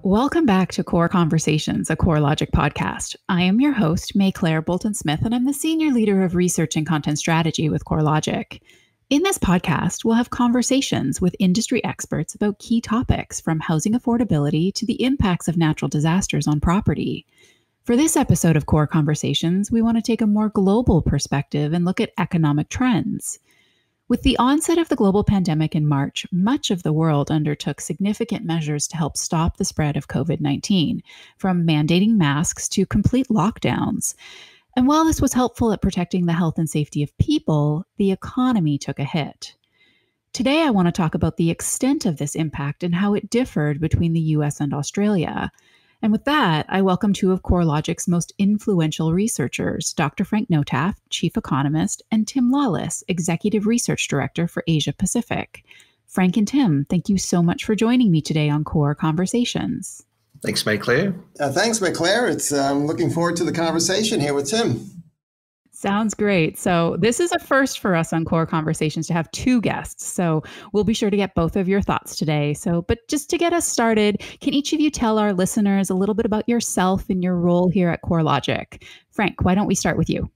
Welcome back to Core Conversations, a CoreLogic podcast. I am your host, May Claire Bolton Smith, and I'm the Senior Leader of Research and Content Strategy with CoreLogic. In this podcast, we'll have conversations with industry experts about key topics from housing affordability to the impacts of natural disasters on property. For this episode of Core Conversations, we want to take a more global perspective and look at economic trends. With the onset of the global pandemic in March, much of the world undertook significant measures to help stop the spread of COVID-19, from mandating masks to complete lockdowns. And while this was helpful at protecting the health and safety of people, the economy took a hit. Today, I want to talk about the extent of this impact and how it differed between the US and Australia. And with that, I welcome two of CoreLogic's most influential researchers, Dr. Frank Notaff, Chief Economist, and Tim Lawless, Executive Research Director for Asia Pacific. Frank and Tim, thank you so much for joining me today on Core Conversations. Thanks, May Claire. Thanks, May Claire. I'm looking forward to the conversation here with Tim. Sounds great. So this is a first for us on Core Conversations to have two guests. So we'll be sure to get both of your thoughts today. But just to get us started, can each of you tell our listeners a little bit about yourself and your role here at CoreLogic? Frank, why don't we start with you?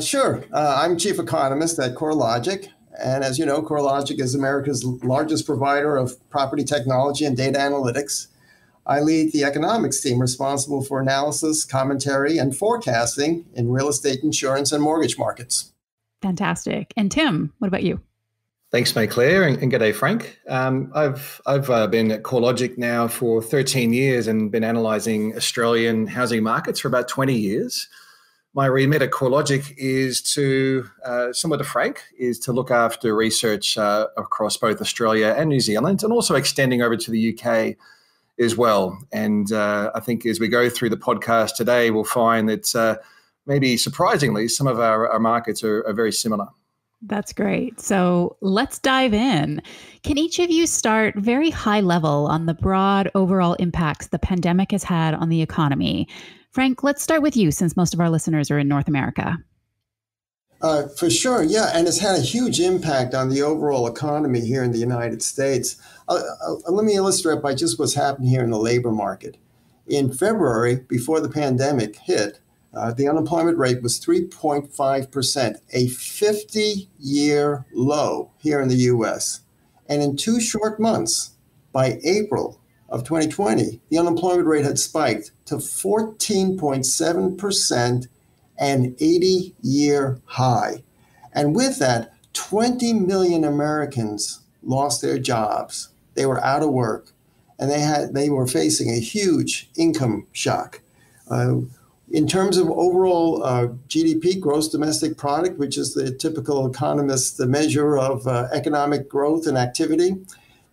Sure. I'm Chief Economist at CoreLogic. And as you know, CoreLogic is America's largest provider of property technology and data analytics. I lead the economics team responsible for analysis, commentary, and forecasting in real estate, insurance, and mortgage markets. Fantastic. And Tim, what about you? Thanks, May Claire, and g'day, Frank. I've been at CoreLogic now for 13 years and been analysing Australian housing markets for about 20 years. My remit at CoreLogic is similar to Frank, is to look after research across both Australia and New Zealand, and also extending over to the UK as well. And I think as we go through the podcast today, we'll find that maybe surprisingly, some of our markets are very similar. That's great. So let's dive in. Can each of you start very high level on the broad overall impacts the pandemic has had on the economy? Frank, let's start with you since most of our listeners are in North America. For sure, yeah. And it's had a huge impact on the overall economy here in the United States. Let me illustrate by just what's happened here in the labor market. In February, before the pandemic hit, the unemployment rate was 3.5%, a 50-year low here in the U.S. And in 2 short months, by April of 2020, the unemployment rate had spiked to 14.7%, an 80-year high. And with that, 20 million Americans lost their jobs. They were out of work, and they were facing a huge income shock. In terms of overall GDP, gross domestic product, which is the typical economist's the measure of economic growth and activity,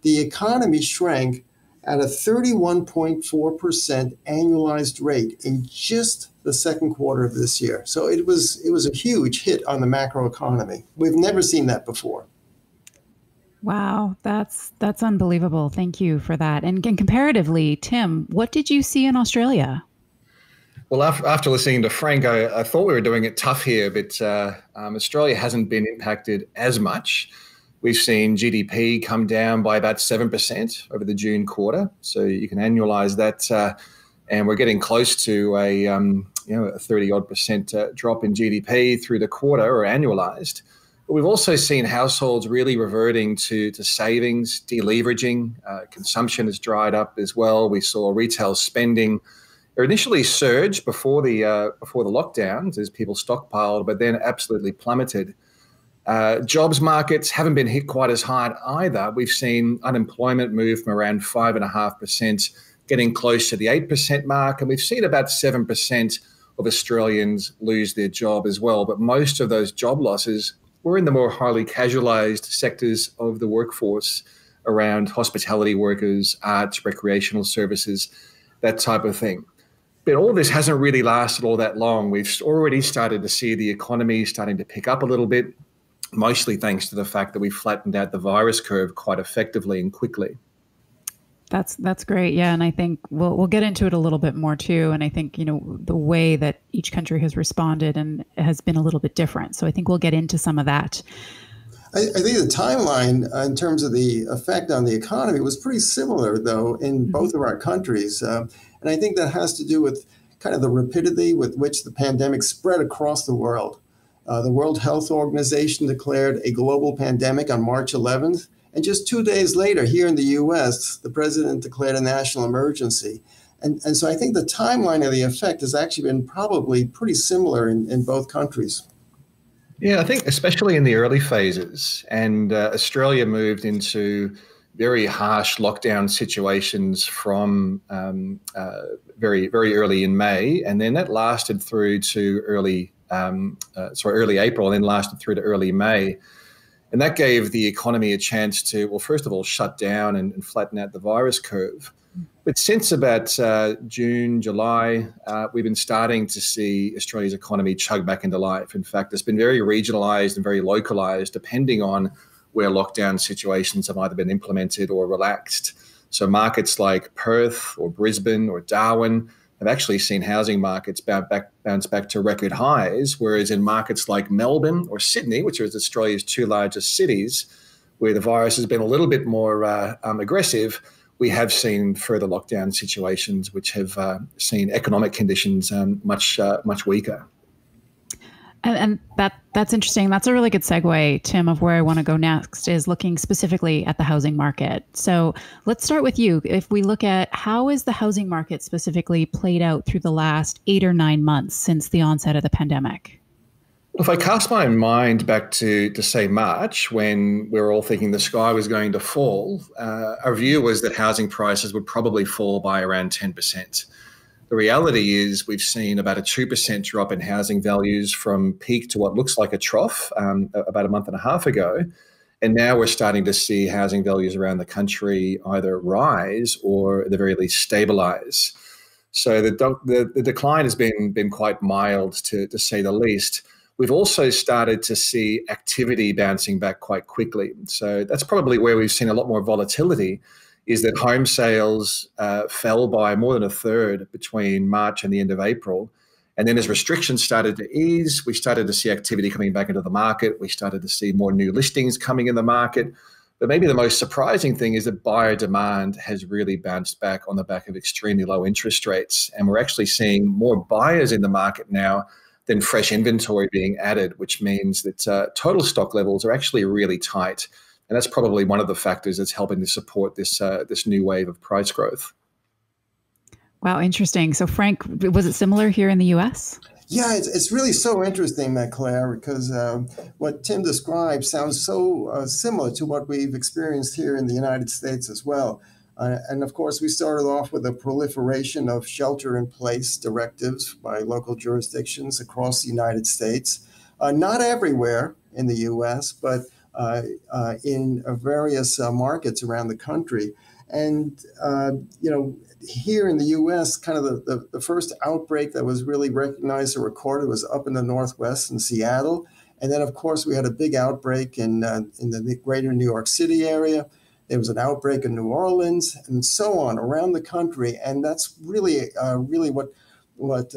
the economy shrank at a 31.4% annualized rate in just the second quarter of this year. So it was a huge hit on the macroeconomy. We've never seen that before. Wow, that's unbelievable. Thank you for that. And comparatively, Tim, what did you see in Australia? Well, after listening to Frank, I thought we were doing it tough here, but Australia hasn't been impacted as much. We've seen GDP come down by about 7% over the June quarter. So you can annualize that, and we're getting close to a 30-odd% drop in GDP through the quarter or annualized. But we've also seen households really reverting to savings, deleveraging. Consumption has dried up as well. We saw retail spending initially surged before the lockdowns as people stockpiled, but then absolutely plummeted. Jobs markets haven't been hit quite as hard either. We've seen unemployment move from around 5.5%, getting close to the 8% mark, and we've seen about 7% of Australians lose their job as well. But most of those job losses were in the more highly casualised sectors of the workforce around hospitality workers, arts, recreational services, that type of thing. But all this hasn't really lasted all that long. We've already started to see the economy starting to pick up a little bit, mostly thanks to the fact that we flattened out the virus curve quite effectively and quickly. That's great. Yeah. And I think we'll get into it a little bit more too. And I think, the way that each country has responded and has been a little bit different. So I think we'll get into some of that. I think the timeline in terms of the effect on the economy was pretty similar, though, in both of our countries. And I think that has to do with kind of the rapidity with which the pandemic spread across the world. The World Health Organization declared a global pandemic on March 11th. And just 2 days later, here in the US, the president declared a national emergency. And so I think the timeline of the effect has actually been probably pretty similar in both countries. Yeah, I think especially in the early phases, and Australia moved into very harsh lockdown situations from very, very early in May, and then that lasted through to early April, and then lasted through to early May. And that gave the economy a chance to, well, first of all, shut down and flatten out the virus curve. But since about June, July, we've been starting to see Australia's economy chug back into life. In fact, it's been very regionalised and very localised, depending on where lockdown situations have either been implemented or relaxed. So markets like Perth or Brisbane or Darwin have actually seen housing markets bounce back to record highs, whereas in markets like Melbourne or Sydney, which are Australia's two largest cities, where the virus has been a little bit more aggressive, we have seen further lockdown situations which have seen economic conditions much weaker. And that's interesting. That's a really good segue, Tim, of where I want to go next, is looking specifically at the housing market. So let's start with you. If we look at how is the housing market specifically played out through the last 8 or 9 months since the onset of the pandemic? If I cast my mind back to say March, when we were all thinking the sky was going to fall, our view was that housing prices would probably fall by around 10%. The reality is we've seen about a 2% drop in housing values from peak to what looks like a trough about a month and a half ago. And now we're starting to see housing values around the country either rise or at the very least stabilise. So the decline has been quite mild, to say the least. We've also started to see activity bouncing back quite quickly. So that's probably where we've seen a lot more volatility, is that home sales fell by more than a third between March and the end of April. And then as restrictions started to ease, we started to see activity coming back into the market. We started to see more new listings coming in the market. But maybe the most surprising thing is that buyer demand has really bounced back on the back of extremely low interest rates. And we're actually seeing more buyers in the market now than fresh inventory being added, which means that total stock levels are actually really tight. And that's probably one of the factors that's helping to support this new wave of price growth. Wow, interesting. So, Frank, was it similar here in the U.S.? Yeah, it's really so interesting, Claire, because what Tim described sounds so similar to what we've experienced here in the United States as well. And of course, we started off with a proliferation of shelter-in-place directives by local jurisdictions across the United States. Not everywhere in the U.S., but in various markets around the country. And, here in the U.S., kind of the first outbreak that was really recognized or recorded was up in the Northwest in Seattle. And then, of course, we had a big outbreak in the greater New York City area. There was an outbreak in New Orleans and so on around the country. And that's really what led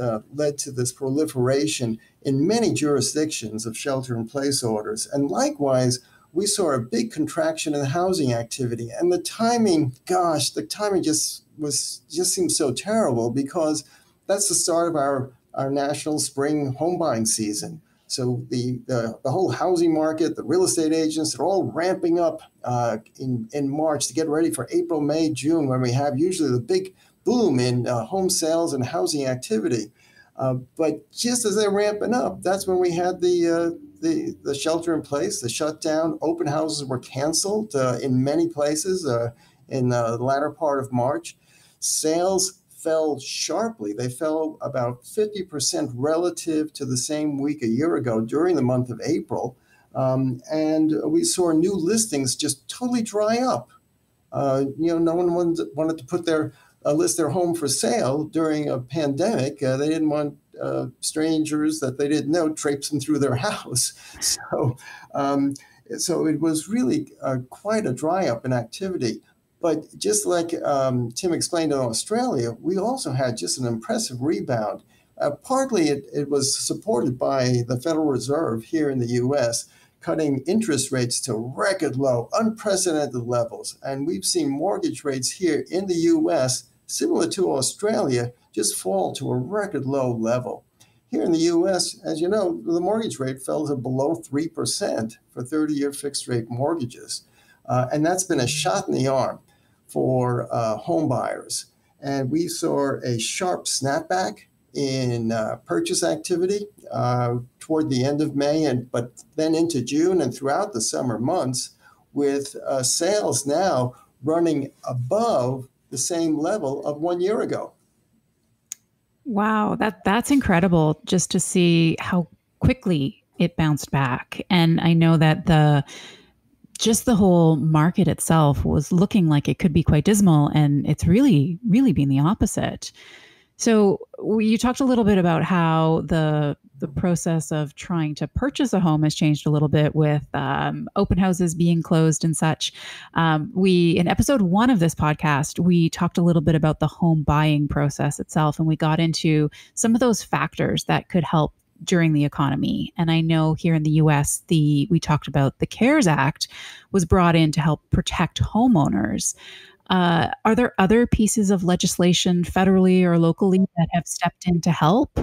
to this proliferation in many jurisdictions of shelter-in-place orders. And likewise, we saw a big contraction in housing activity. And the timing just seems so terrible, because that's the start of our national spring home buying season. So the whole housing market, the real estate agents, are all ramping up in March to get ready for April, May, June, when we have usually the big boom in home sales and housing activity. But just as they're ramping up, that's when we had the shelter in place, the shutdown. Open houses were canceled in many places in the latter part of March. Sales fell sharply. They fell about 50% relative to the same week a year ago during the month of April. And we saw new listings just totally dry up. No one wanted to put list their home for sale during a pandemic. They didn't want strangers that they didn't know traipsing through their house. So it was really quite a dry up in activity. But just like Tim explained in Australia, we also had just an impressive rebound. Partly it was supported by the Federal Reserve here in the U.S., cutting interest rates to record low, unprecedented levels. And we've seen mortgage rates here in the U.S., similar to Australia, just fall to a record low level. Here in the U.S., as you know, the mortgage rate fell to below 3% for 30-year fixed-rate mortgages. And that's been a shot in the arm for home buyers. And we saw a sharp snapback in purchase activity toward the end of May, but then into June and throughout the summer months, with sales now running above the same level of 1 year ago. Wow, that's incredible just to see how quickly it bounced back. And I know that the whole market itself was looking like it could be quite dismal, and it's really, really been the opposite. So you talked a little bit about how the process of trying to purchase a home has changed a little bit with open houses being closed and such. In episode 1 of this podcast, we talked a little bit about the home buying process itself, and we got into some of those factors that could help during the economy. And I know here in the US, we talked about the CARES Act was brought in to help protect homeowners. Are there other pieces of legislation federally or locally that have stepped in to help?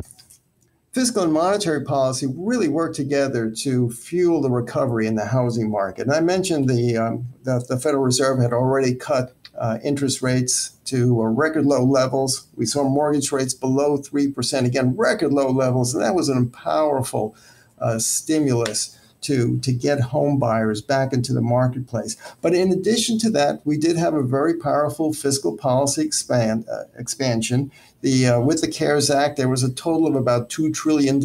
Fiscal and monetary policy really work together to fuel the recovery in the housing market. And I mentioned the Federal Reserve had already cut interest rates to record low levels. We saw mortgage rates below 3%, again, record low levels. And that was a powerful stimulus to get home buyers back into the marketplace. But in addition to that, we did have a very powerful fiscal policy expansion. With the CARES Act, there was a total of about $2 trillion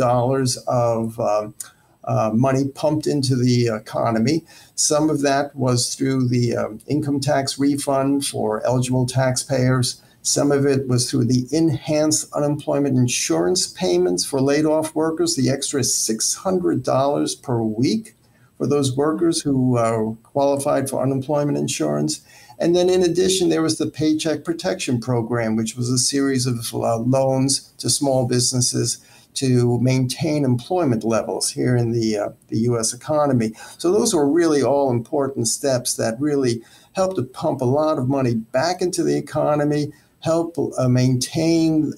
of money pumped into the economy. Some of that was through the income tax refund for eligible taxpayers. Some of it was through the enhanced unemployment insurance payments for laid-off workers, the extra $600 per week for those workers who qualified for unemployment insurance. And then in addition, there was the Paycheck Protection Program, which was a series of loans to small businesses to maintain employment levels here in the U.S. economy. So those were really all important steps that really helped to pump a lot of money back into the economy, help maintain,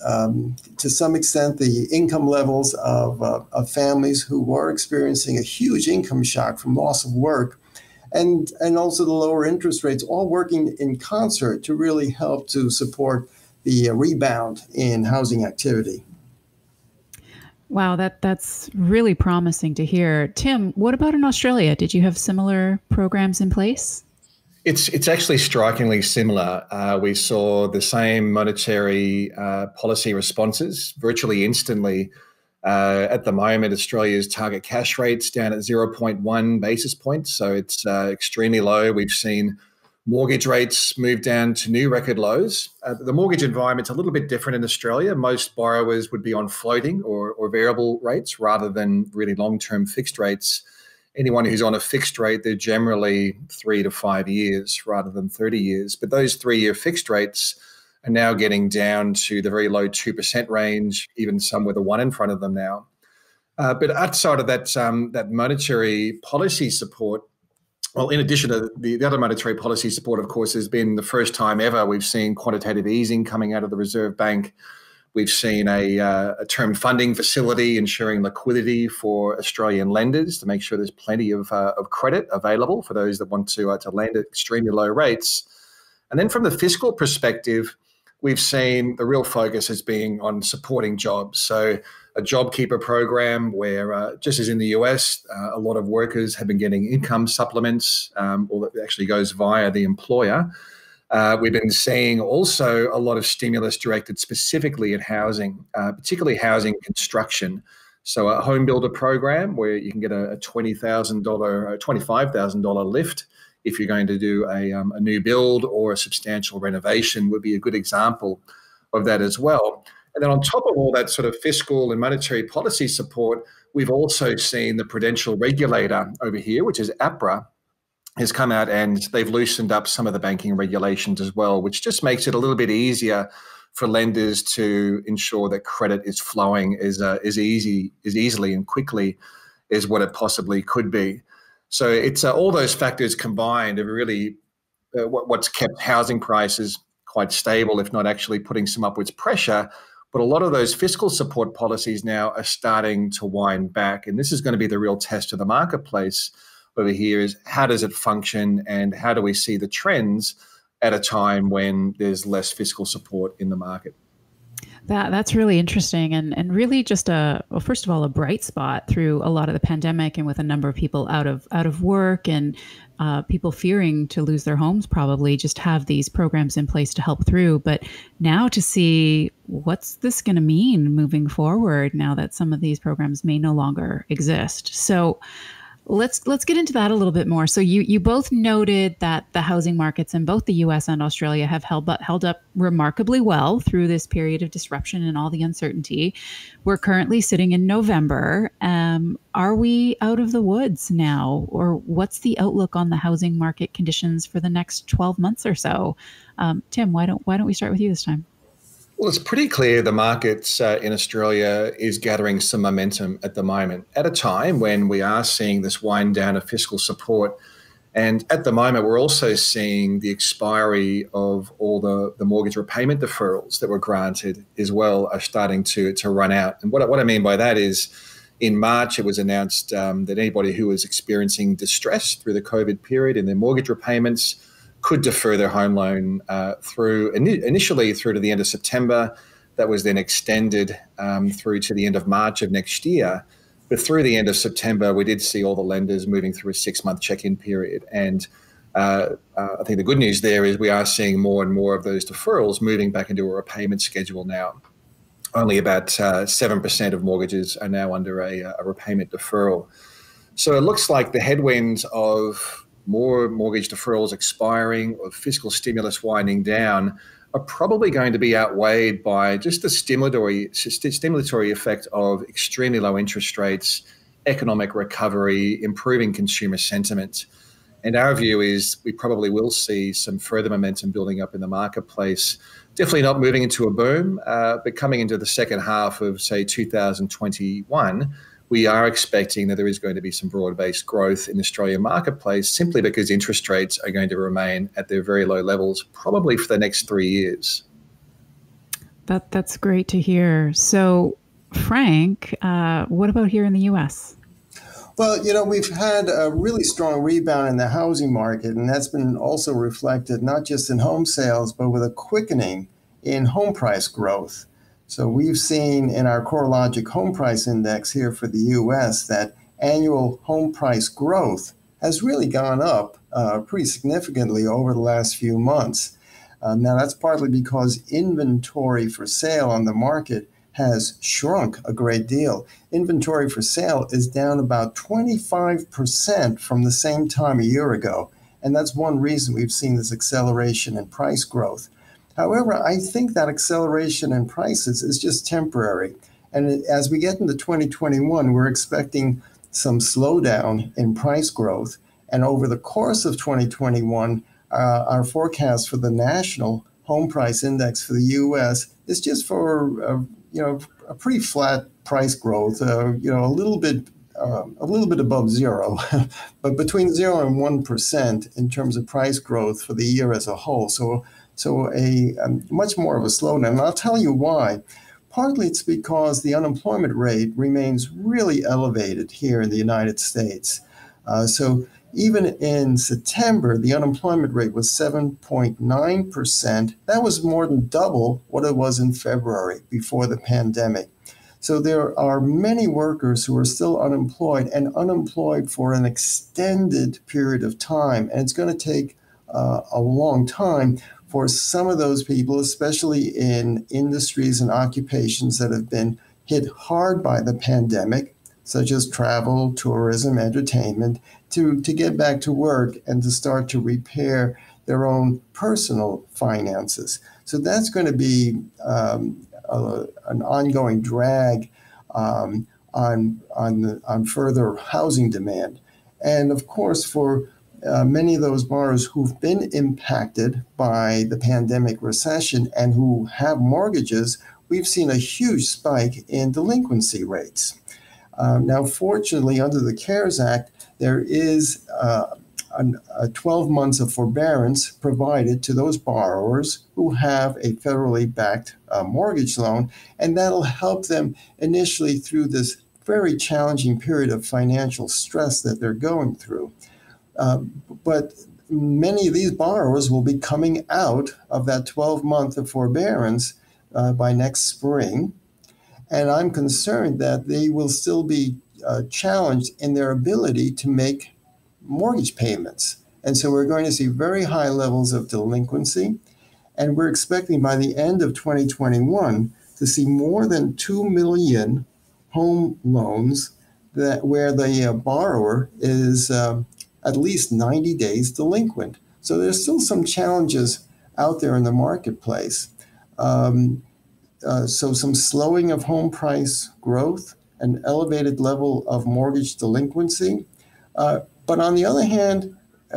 to some extent, the income levels of families who were experiencing a huge income shock from loss of work, and also the lower interest rates, all working in concert to really help to support the rebound in housing activity. Wow, that's really promising to hear. Tim, what about in Australia? Did you have similar programs in place? It's actually strikingly similar. We saw the same monetary policy responses virtually instantly. At the moment, Australia's target cash rate's down at 0.1 basis points, so it's extremely low. We've seen mortgage rates move down to new record lows. The mortgage environment's a little bit different in Australia. Most borrowers would be on floating or variable rates rather than really long-term fixed rates. Anyone who's on a fixed rate, they're generally 3 to 5 years rather than 30 years. But those 3-year fixed rates are now getting down to the very low 2% range, even some with a 1 in front of them now. But outside of that monetary policy support, well, in addition to the other monetary policy support, of course, has been the first time ever we've seen quantitative easing coming out of the Reserve Bank. We've seen a term funding facility ensuring liquidity for Australian lenders to make sure there's plenty of credit available for those that want to lend at extremely low rates. And then from the fiscal perspective, we've seen the real focus has been on supporting jobs. So a JobKeeper program where, just as in the US, a lot of workers have been getting income supplements, or that actually goes via the employer. We've been seeing also a lot of stimulus directed specifically at housing, particularly housing construction. So a home builder program where you can get a $20,000 or $25,000 lift if you're going to do a new build or a substantial renovation would be a good example of that as well. And then on top of all that sort of fiscal and monetary policy support, we've also seen the prudential regulator over here, which is APRA, has come out and they've loosened up some of the banking regulations as well, which just makes it a little bit easier for lenders to ensure that credit is flowing as easily and quickly as what it possibly could be. So it's all those factors combined have really what's kept housing prices quite stable, if not actually putting some upwards pressure. But a lot of those fiscal support policies now are starting to wind back. And this is going to be the real test of the marketplace over here, is how does it function and how do we see the trends at a time when there's less fiscal support in the market? That's really interesting, and really just first of all, a bright spot through a lot of the pandemic, and with a number of people out of work and people fearing to lose their homes, probably just have these programs in place to help through. But now to see what's this going to mean moving forward, now that some of these programs may no longer exist. So let's get into that a little bit more. So you both noted that the housing markets in both the U.S. and Australia have held up remarkably well through this period of disruption and all the uncertainty. We're currently sitting in November. Are we out of the woods now, or what's the outlook on the housing market conditions for the next 12 months or so? Tim, why don't we start with you this time? Well, it's pretty clear the markets in Australia is gathering some momentum at the moment, at a time when we are seeing this wind down of fiscal support. And at the moment, we're also seeing the expiry of all the mortgage repayment deferrals that were granted as well are starting to run out. And what I mean by that is, in March, it was announced that anybody who was experiencing distress through the COVID period in their mortgage repayments could defer their home loan initially through to the end of September. That was then extended through to the end of March of next year. But through the end of September, we did see all the lenders moving through a 6-month check-in period. And I think the good news there is we are seeing more and more of those deferrals moving back into a repayment schedule now. Only about 7% of mortgages are now under a repayment deferral. So it looks like the headwinds of more mortgage deferrals expiring or fiscal stimulus winding down are probably going to be outweighed by just the stimulatory effect of extremely low interest rates, economic recovery, improving consumer sentiment. And our view is we probably will see some further momentum building up in the marketplace. Definitely not moving into a boom, but coming into the second half of, say, 2021, we are expecting that there is going to be some broad-based growth in the Australian marketplace, simply because interest rates are going to remain at their very low levels, probably for the next 3 years. That's great to hear. So, Frank, what about here in the U.S.? Well, we've had a really strong rebound in the housing market, and that's been also reflected not just in home sales, but with a quickening in home price growth. So we've seen in our CoreLogic Home Price Index here for the U.S. that annual home price growth has really gone up pretty significantly over the last few months. Now, that's partly because inventory for sale on the market has shrunk a great deal. Inventory for sale is down about 25% from the same time a year ago. And that's one reason we've seen this acceleration in price growth. However, I think that acceleration in prices is just temporary. And as we get into 2021, we're expecting some slowdown in price growth. And over the course of 2021, our forecast for the national home price index for the U.S. is just for a pretty flat price growth, a little bit above zero, but between 0 and 1% in terms of price growth for the year as a whole. So a much more of a slowdown. And I'll tell you why. Partly it's because the unemployment rate remains really elevated here in the United States. So even in September, the unemployment rate was 7.9%. That was more than double what it was in February before the pandemic. So there are many workers who are still unemployed and unemployed for an extended period of time. And it's going to take a long time for some of those people, especially in industries and occupations that have been hit hard by the pandemic, such as travel, tourism, entertainment, to get back to work and to start to repair their own personal finances. So that's going to be an ongoing drag on further housing demand. And of course, for many of those borrowers who've been impacted by the pandemic recession and who have mortgages, we've seen a huge spike in delinquency rates. Now, fortunately, under the CARES Act, there is 12 months of forbearance provided to those borrowers who have a federally backed mortgage loan, and that'll help them initially through this very challenging period of financial stress that they're going through. But many of these borrowers will be coming out of that 12-month of forbearance by next spring, and I'm concerned that they will still be challenged in their ability to make mortgage payments. And so we're going to see very high levels of delinquency. And we're expecting by the end of 2021 to see more than 2 million home loans where the borrower is at least 90 days delinquent. So there's still some challenges out there in the marketplace. So some slowing of home price growth, an elevated level of mortgage delinquency. But on the other hand,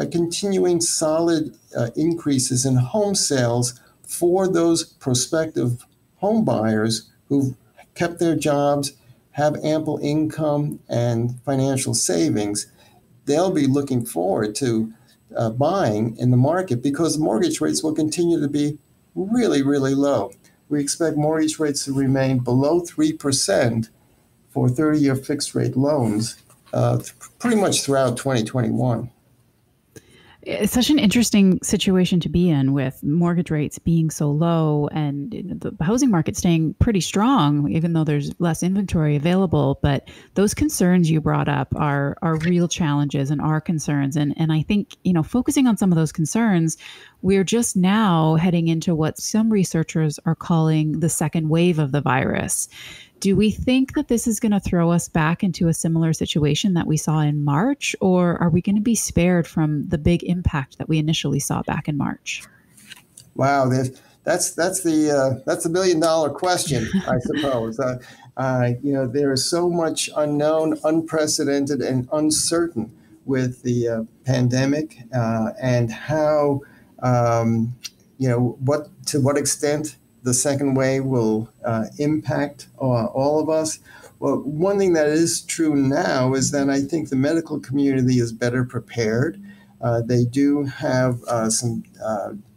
continuing solid increases in home sales for those prospective home buyers who've kept their jobs, have ample income and financial savings. They'll be looking forward to buying in the market because mortgage rates will continue to be really, really low. We expect mortgage rates to remain below 3% for 30-year fixed rate loans pretty much throughout 2021. It's such an interesting situation to be in with mortgage rates being so low and the housing market staying pretty strong, even though there's less inventory available. But those concerns you brought up are real challenges and are concerns. And I think, focusing on some of those concerns, we're just now heading into what some researchers are calling the second wave of the virus. Do we think that this is going to throw us back into a similar situation that we saw in March, or are we going to be spared from the big impact that we initially saw back in March? Wow, that's the $1 billion question, I suppose. There is so much unknown, unprecedented, and uncertain with the pandemic, and how to what extent the second wave will impact all of us. Well, one thing that is true now is that I think the medical community is better prepared. They do have some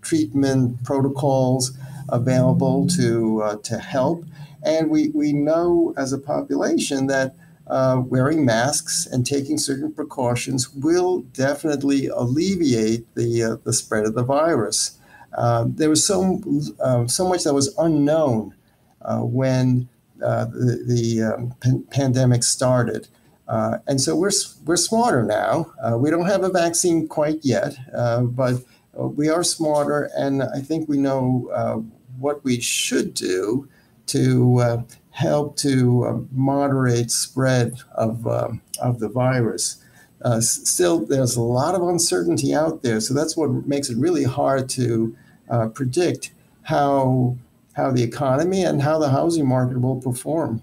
treatment protocols available to help. And we know as a population that wearing masks and taking certain precautions will definitely alleviate the spread of the virus. There was so much that was unknown when the pandemic started. And so we're smarter now. We don't have a vaccine quite yet, but we are smarter, and I think we know what we should do to help to moderate spread of the virus. Still, there's a lot of uncertainty out there, so that's what makes it really hard to predict how the economy and how the housing market will perform.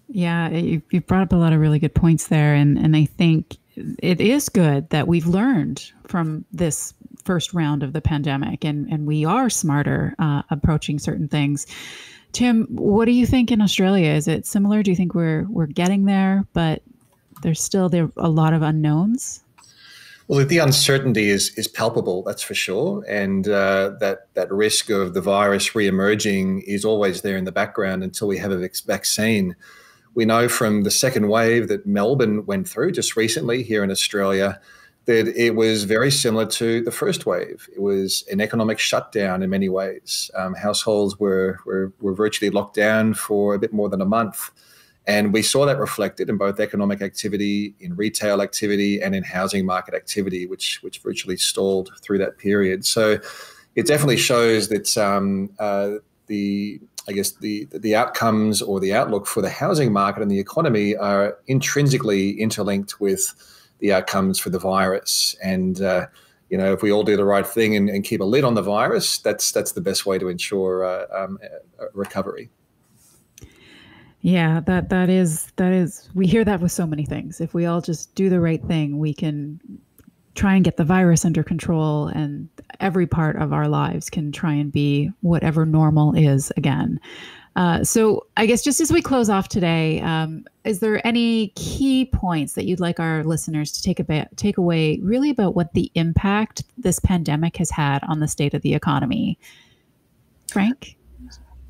Yeah, you brought up a lot of really good points there, and I think it is good that we've learned from this first round of the pandemic, and we are smarter approaching certain things. Tim, what do you think in Australia? Is it similar? Do you think we're getting there, but there's a lot of unknowns? Well, the uncertainty is palpable, that's for sure. And that risk of the virus re-emerging is always there in the background until we have a vaccine. We know from the second wave that Melbourne went through just recently here in Australia that it was very similar to the first wave. It was an economic shutdown in many ways. Households were virtually locked down for a bit more than a month. And we saw that reflected in both economic activity, in retail activity, and in housing market activity, which virtually stalled through that period. So it definitely shows that the outcomes or the outlook for the housing market and the economy are intrinsically interlinked with the outcomes for the virus. And if we all do the right thing and keep a lid on the virus, that's the best way to ensure recovery. Yeah, that is, we hear that with so many things. If we all just do the right thing, we can try and get the virus under control, and every part of our lives can try and be whatever normal is again. So I guess just as we close off today, is there any key points that you'd like our listeners to take away really about what the impact this pandemic has had on the state of the economy? Frank?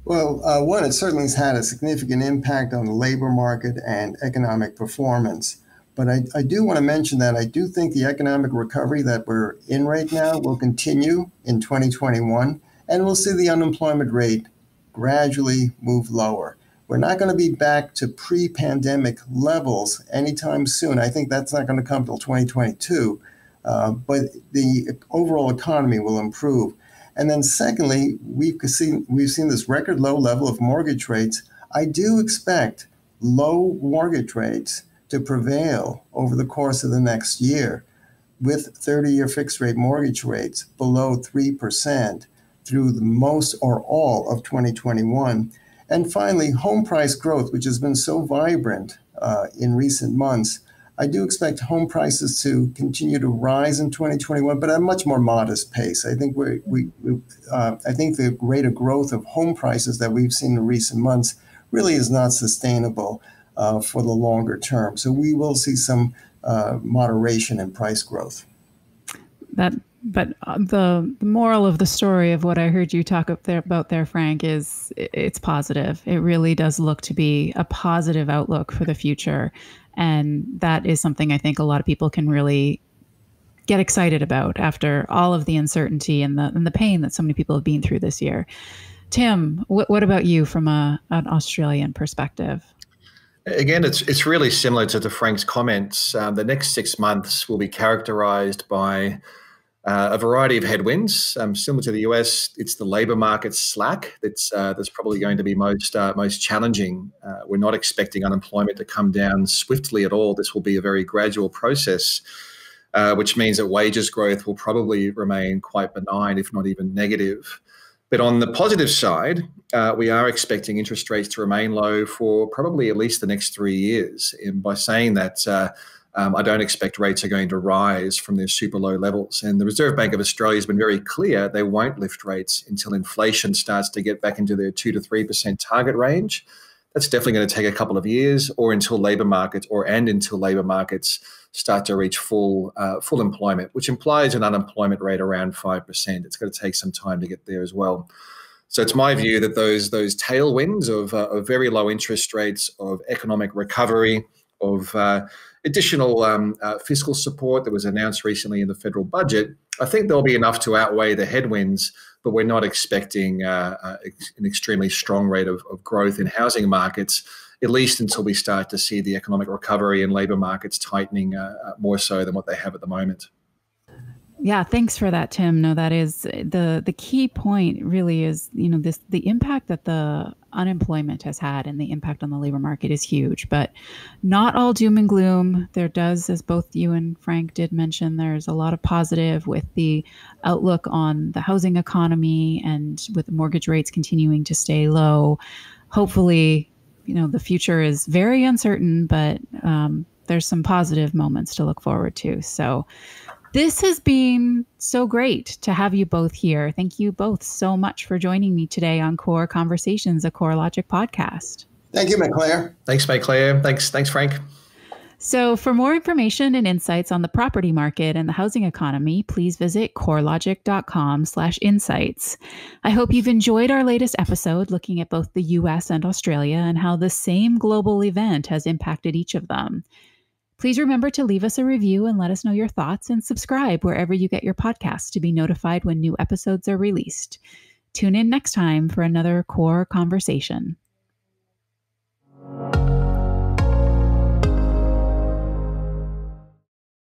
Well, one, it certainly has had a significant impact on the labor market and economic performance. But I do want to mention that I do think the economic recovery that we're in right now will continue in 2021, and we'll see the unemployment rate gradually move lower. We're not going to be back to pre-pandemic levels anytime soon. I think that's not going to come till 2022, but the overall economy will improve. And then secondly, we've seen this record low level of mortgage rates. I do expect low mortgage rates to prevail over the course of the next year, with 30-year fixed rate mortgage rates below 3% through the most or all of 2021. And finally, home price growth, which has been so vibrant in recent months. I do expect home prices to continue to rise in 2021, but at a much more modest pace. I think I think the rate of growth of home prices that we've seen in recent months really is not sustainable for the longer term. So we will see some moderation in price growth. But the moral of the story of what I heard you talk about there, Frank, is it's positive. It really does look to be a positive outlook for the future. And that is something I think a lot of people can really get excited about after all of the uncertainty and the pain that so many people have been through this year. Tim, what about you from an Australian perspective? Again, it's really similar to Frank's comments. The next 6 months will be characterized by a variety of headwinds. Similar to the US, it's the labor market slack that's probably going to be most challenging. We're not expecting unemployment to come down swiftly at all. This will be a very gradual process, which means that wages growth will probably remain quite benign, if not even negative. But on the positive side, we are expecting interest rates to remain low for probably at least the next 3 years. And by saying that, I don't expect rates are going to rise from their super low levels. And the Reserve Bank of Australia has been very clear they won't lift rates until inflation starts to get back into their 2 to 3% target range. That's definitely going to take a couple of years, or until labor markets start to reach full employment, which implies an unemployment rate around 5%. It's going to take some time to get there as well. So it's my view that those tailwinds of very low interest rates, of economic recovery, of additional fiscal support that was announced recently in the federal budget, I think there'll be enough to outweigh the headwinds, but we're not expecting an extremely strong rate of growth in housing markets, at least until we start to see the economic recovery and labor markets tightening more so than what they have at the moment. Yeah, thanks for that, Tim. No, that is the key point really is, the impact that the unemployment has had and the impact on the labor market is huge, but not all doom and gloom. There does, as both you and Frank did mention, there's a lot of positive with the outlook on the housing economy and with mortgage rates continuing to stay low. Hopefully, the future is very uncertain, but there's some positive moments to look forward to. So this has been so great to have you both here. Thank you both so much for joining me today on Core Conversations, a CoreLogic podcast. Thank you, Maiclaire. Thanks, Maiclaire. Thanks, Frank. So for more information and insights on the property market and the housing economy, please visit corelogic.com/insights. I hope you've enjoyed our latest episode looking at both the US and Australia and how the same global event has impacted each of them. Please remember to leave us a review and let us know your thoughts, and subscribe wherever you get your podcasts to be notified when new episodes are released. Tune in next time for another Core Conversation.